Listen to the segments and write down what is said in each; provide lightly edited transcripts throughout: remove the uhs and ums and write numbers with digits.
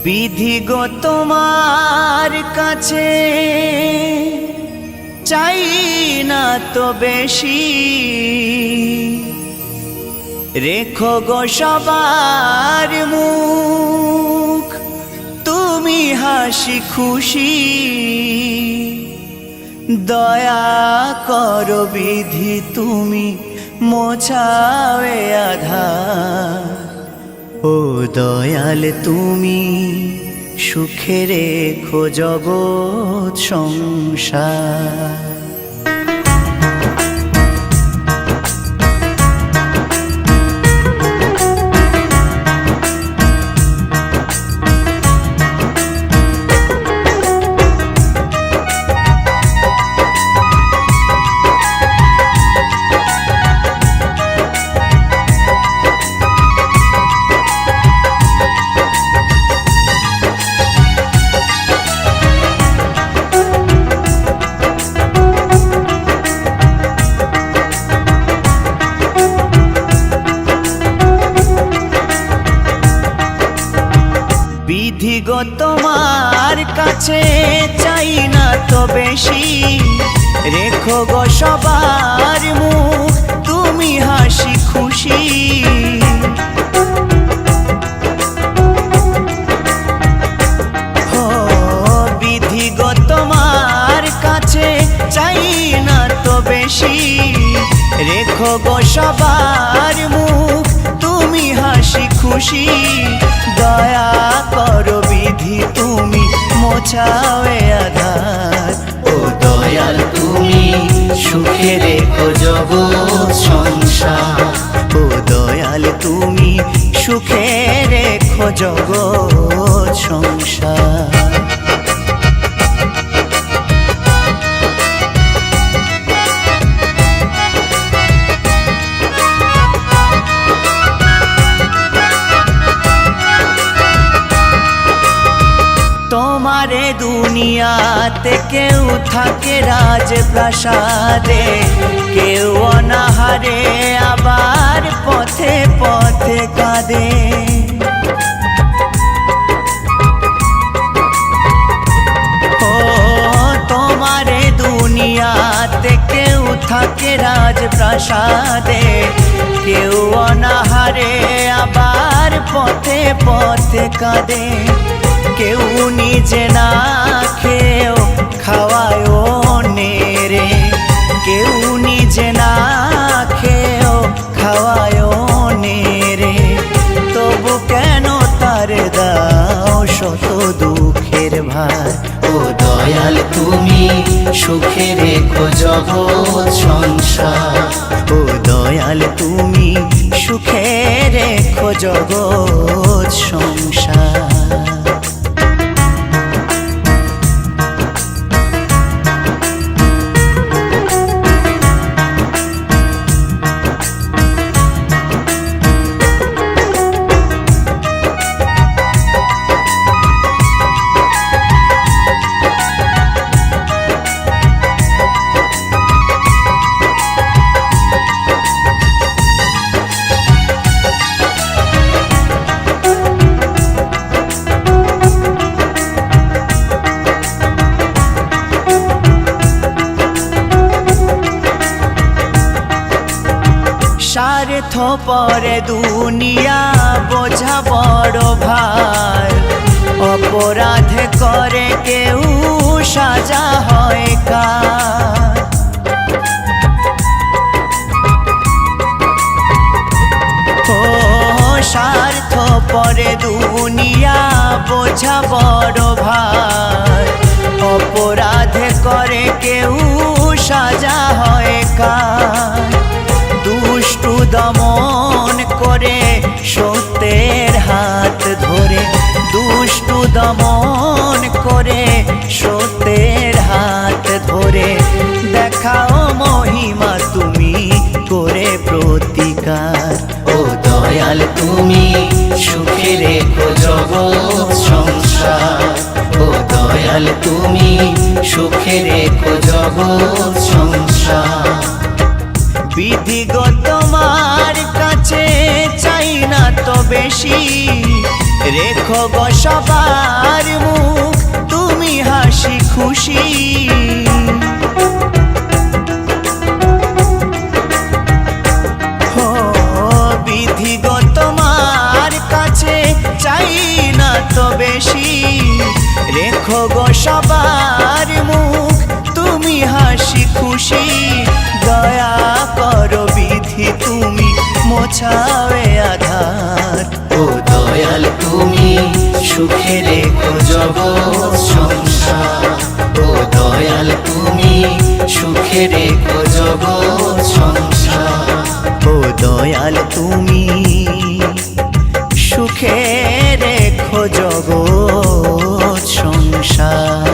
বিধি গো তোমার কাছে চাই না তো বেশি, রেখো গো সবার মুখ তুমি হাসি খুশি। দয়া করো বিধি তুমি মোছাবে আধার, ও দয়াল তুমি সুখে রেখো জগৎ সংসার। বিধি গো তোমার কাছে চাই না তো বেশি, রেখো গো সবার মুখ তুমি হাসি খুশি। ও বিধি গো তোমার কাছে চাই না তো বেশি, রেখো গো সবার মুখ তুমি হাসি খুশি। দয়া করো বিধি তুমি মোছাবে আধার, ও দয়াল তুমি সুখে রেখো জগৎ সংসার। ও দয়াল তুমি সুখে রেখো জগৎ সংসার। তোমারে দুনিয়াতে কেউ থাকে রাজপ্রাসাদে, কেউ অনাহারে আবার পথে পথে কাঁদে। ও তোমারে দুনিয়াতে কেউ থাকে রাজপ্রাসাদে, কেউ অনাহারে আবার পথে পথে কাঁদে। কেউ নিজে না খেয়েও খাওয়ায় নেরে, কেউ নিজে না খেয়েও খাওয়ায় নেরে। তবু কেন তার দাও শত দুঃখের ভার, ও দয়াল তুমি সুখে রেখো জগৎ সংসার। ও দয়াল তুমি সুখে রেখো জগৎ সংসার। স্বার্থ পরে দুনিয়া বোঝা বড় ভার, অপরাধ করে কেউ সাজা হয় কার। ও স্বার্থ পরে দুনিয়া বোঝা বড় ভার, অপরাধ করে কেউ সাজা হয় কার। দুষ্টু দমন করে সত্যের হাত ধরে, দুষ্টু দমন করে সত্যের হাত ধরে। দেখাও মহিমা তুমি করে প্রতিকার, ও দয়াল তুমি সুখে রেখো জগৎ সংসার। ও দয়াল তুমি সুখে রেখো জগৎ সংসার। গো তোমার কাছে চাই না তো বেশি, রেখো গো সবার মুখ তুমি হাসি খুশি। বিধি গো তোমার কাছে চাই না তো বেশি, রেখো গো সবার মুখ তুমি হাসি খুশি। দয়া করো বিধি তুমি মোছাবে আধার, ও দয়াল তুমি সুখে রেখো জগৎ সংসার, ও দয়াল তুমি সুখে রেখো জগৎ সংসার, ও দয়াল তুমি সুখে রেখো জগৎ সংসার।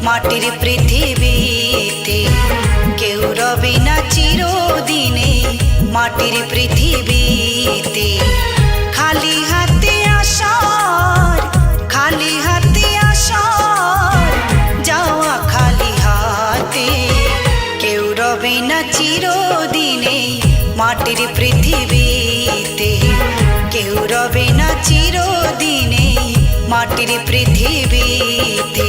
মাটির পৃথিবীতে কেউ রবে না চিরদিনে, মাটির পৃথিবীতে খালি হাতে আসার, খালি হাতে আসার, যাওয়া খালি হাতে কেউ রবে না চিরদিনে, মাটির পৃথিবীতে কেউ রবে না চিরদিনে, মাটির পৃথিবীতে।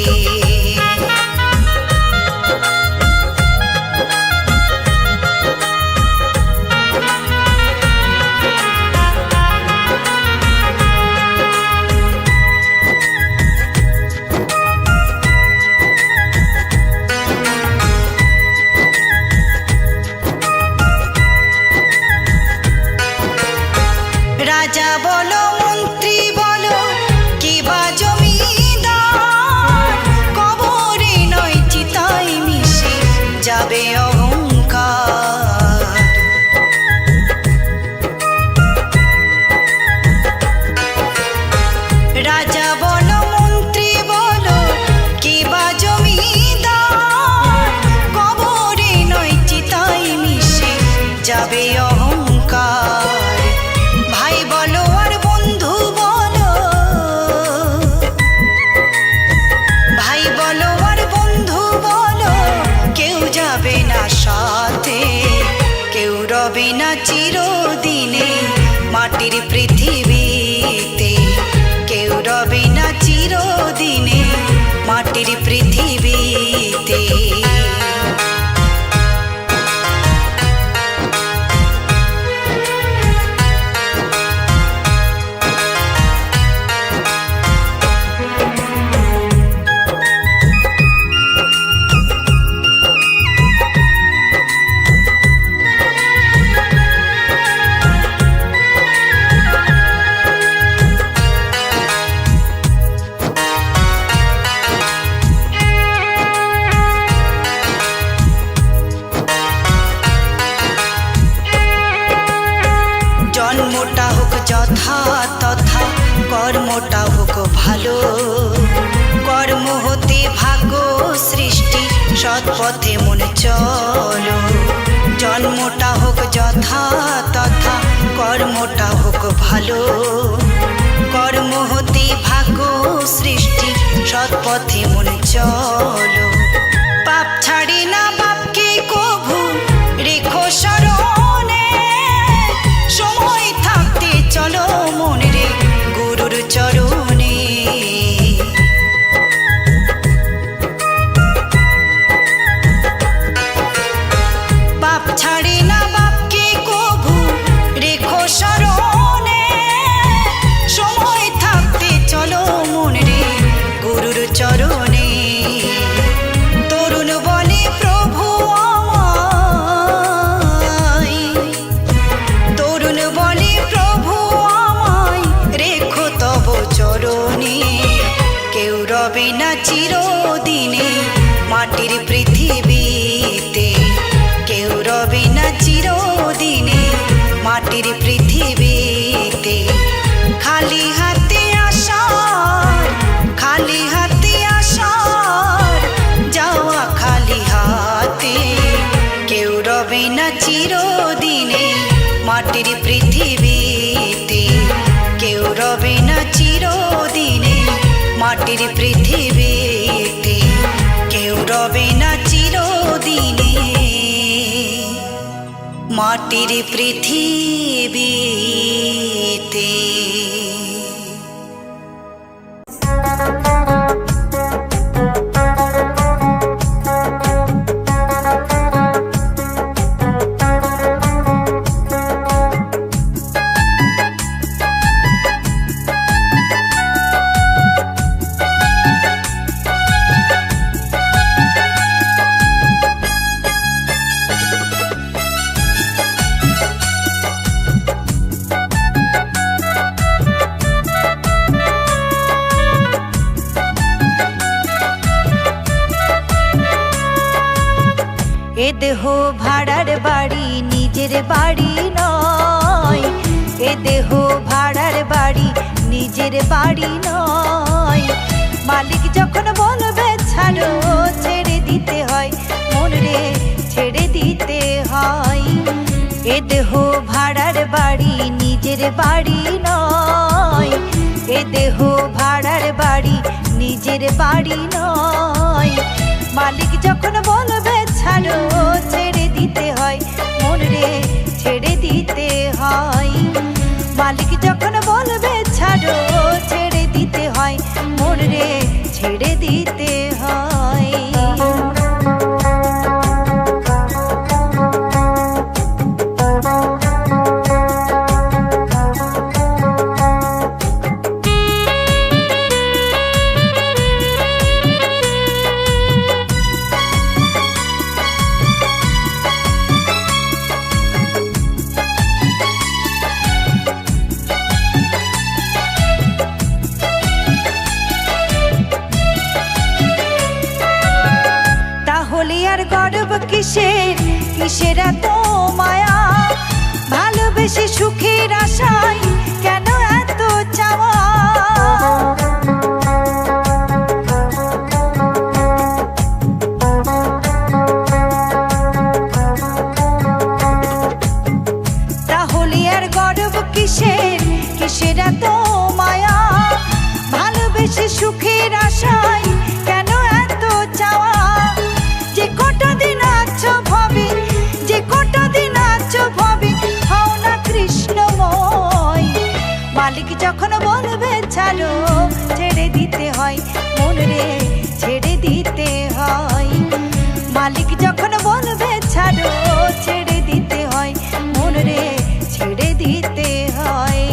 রাজা বলো মন্ত্রী বলো কিবা জমিদার, কবরে নয় চিতায় মিশে যাবে অহংকার। রাজা বলো মন্ত্রী বলো কিবা জমিদার, কবরে নয় চিতায় মিশে যাবে অহংকার। ভাই বলো আর বন্ধু বলো, ভাই বলো আর বন্ধু বলো, কেউ যাবে না সাথে, কেউ রবে না চিরদিনে, মাটির পৃথিবীতে কেউ রবে না চিরদিনে, মাটির পৃথিবীতে। জন্মটা হোক যথা তথা, কর্মটা হোক ভালো, কর্ম হতে ভাগ্য সৃষ্টি, সৎ পথে মনে চলো। জন্মটা হোক যথা তথা, কর্মটা হোক ভালো, কর্ম হতে ভাগ্য সৃষ্টি, সৎ পথে মনে চলো। পাপ ছাড়ে না বাপকে কভু রেখো স্মরণে, সময় থাকতে চলো মনে রে গুরুর চরণে। পাপ ছাড়ে না বাপকে কভু রেখো স্মরণে, সময় থাকতে চলো মনে রে গুরুর চরণে। চরণে কেউ রবে না চিরদিনে মাটির পৃথিবীতে, কেউ রবে না চিরদিনে মাটির পৃথিবীতে। খালি হাতে আসার, খালি হাতে আসার, যাওয়া খালি হাতে, কেউ রবে না চিরদিনে মাটির পৃথিবীতে, কেউ রবে না চিরদিনে মাটির পৃথিবীতে, কেউ রবে না চিরদিনে মাটির পৃথিবীতে। এ দেহ ভাড়ার বাড়ি নিজের বাড়ি নয়, এ দেহ ভাড়ার বাড়ি নিজের বাড়ি নয়। মালিক যখন বলবে ছাড়ো, ছেড়ে দিতে হয় মন রে, ছেড়ে দিতে হয়। এ দেহ ভাড়ার বাড়ি নিজের বাড়ি নয়, এ দেহ ভাড়ার বাড়ি নিজের বাড়ি নয়। মালিক যখন বলবে ছাড়ো, ছেড়ে দিতে হয় মন রে, ছেড়ে দিতে হয়। মালিক যখন বলবে ছাড়ো, ছেড়ে দিতে হয় মন রে, ছেড়ে দিতে হয়। গর্ব কিসের, কিসের এত মায়া, ভালোবেসে সুখের আশায় কেন এত চাওয়া। তাহলে আর গর্ব কিসের, কিসের এত মায়া, ভালোবেসে সুখের আশায় কেন এত চাওয়া। যে কটা দিন আছো ভাবি, যে কটা দিন আছো ভাবি, হও না কৃষ্ণময়। মালিক যখন বলবে ছাড়ো, ছেড়ে দিতে হয় মন রে, ছেড়ে দিতে হয়। মালিক যখন বলবে ছাড়ো, ছেড়ে দিতে হয় মন রে, ছেড়ে দিতে হয়।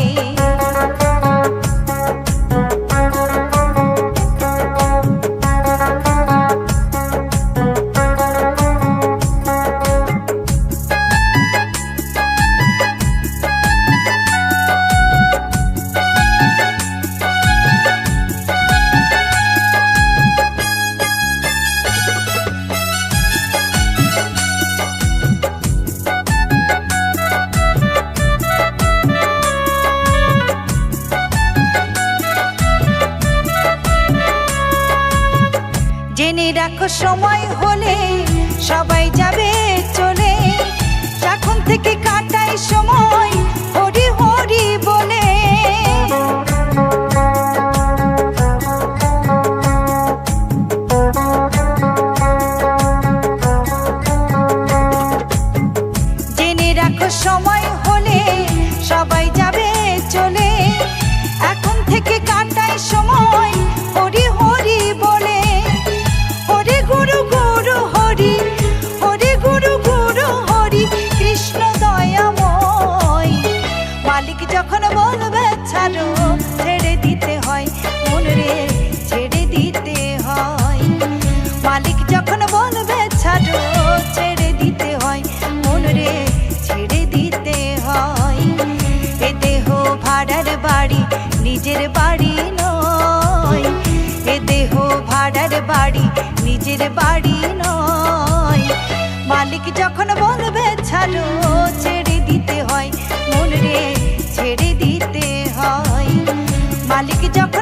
জেনে রাখো সময় হলে সবাই যাবে চলে, এখন থেকে কাটাই সময় হরি হরি বলে। জেনে রাখো সময় হলে সবাই যাবে চলে, এখন থেকে কাটাই সময় হরি হরি বলে। হরি গুরু গুরু হরি, হরি গুরু গুরু হরি, কৃষ্ণ দয়াময়। মালিক যখন বলবে ছাড়ো, ছেড়ে দিতে হয় মন রে, ছেড়ে দিতে হয়। মালিক যখন বলবে ছাড়ো, ছেড়ে দিতে হয় মন রে, ছেড়ে দিতে হয়। এ দেহ ভাড়ার বাড়ি নিজের বাড়ি নয়, নিজের বাড়ি নয়। মালিক যখন বলবে ছাড়ো, ছেড়ে দিতে হয় মন রে, ছেড়ে দিতে হয়। মালিক যখন